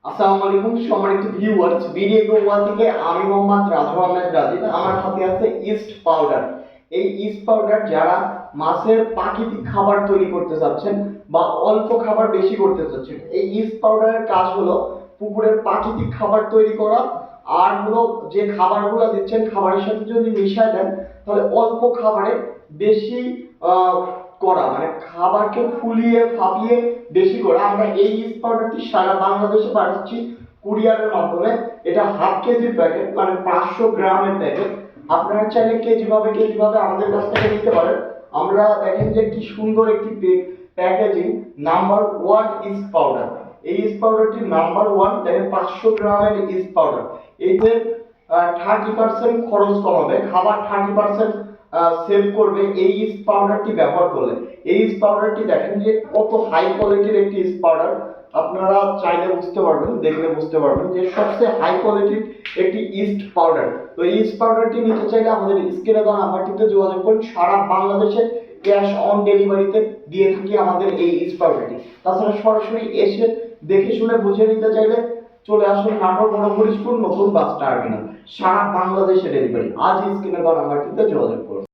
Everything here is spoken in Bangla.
আসসালামু আলাইকুম সম্মানিত ভিউয়ার্স, ভিডিও ওয়ান থেকে আমি মোহাম্মদ রাজু আহমেদ রাজীব। আমার হাতে আছে ইস্ট পাউডার। এই ইস্ট পাউডার যারা মাছের প্রাকৃতিক খাবার তৈরি করতে চাচ্ছেন বা অল্প খাবার বেশি করতে চাচ্ছেন, এই ইস্ট পাউডারের কাজ হলো পুকুরের প্রাকৃতিক খাবার তৈরি করা। আর হলো যে খাবারগুলো দিচ্ছেন খাবারের সাথে যদি মিশায় দেন তাহলে অল্প খাবারে বেশি করা, মানে খাবারকে ফুলিয়ে ফাঁপিয়ে বেশি করা। আমরা এই ইস্ট পাউডারটি সারা বাংলাদেশে পাঠাচ্ছি কুরিয়ারের মাধ্যমে। এটা হাফ কেজির প্যাকেট, মানে 500 গ্রামের প্যাকেট। আপনারা চাইলে কেজি ভাবে আমাদের কাছ থেকে নিতে পারেন। আমরা দেখেন যে কি সুন্দর একটি প্যাকেজিং, নাম্বার 1 ইস্ট পাউডার। এই ইস্ট পাউডারটি নাম্বার 1, দেখেন 500 গ্রামের ইস্ট পাউডার। এতে 30% খরচ কমাবে, খাবার 30% সেভ করবে এই ইস্ট পাউডারটি ব্যবহার করলে। এই ইস্ট পাউডারটি দেখেন যে কত হাই কোয়ালিটির একটি ইস্ট পাউডার। আপনারা চাইলে বুঝতে পারবেন, দেখলে বুঝতে পারবেন যে সবচেয়ে হাই কোয়ালিটির একটি ইস্ট পাউডার। তো এই ইস্ট পাউডারটি নিতে চাইলে আমাদের স্ক্রিনে দেওয়া নাম্বারটিতে যোগাযোগ করুন। সারা বাংলাদেশে ক্যাশ অন ডেলিভারিতে দিয়ে থাকি আমাদের এই ইস্ট পাউডারটি। তাছাড়া সরাসরি এসে দেখে শুনে বুঝে নিতে চাইলে চলে আসুন নাটোর বড় নতুন বাস টার্মিনাল। সারা বাংলাদেশে ডেলিভারি। আজ স্ক্রিনে দেওয়া নাম্বারটিতে যোগাযোগ করুন।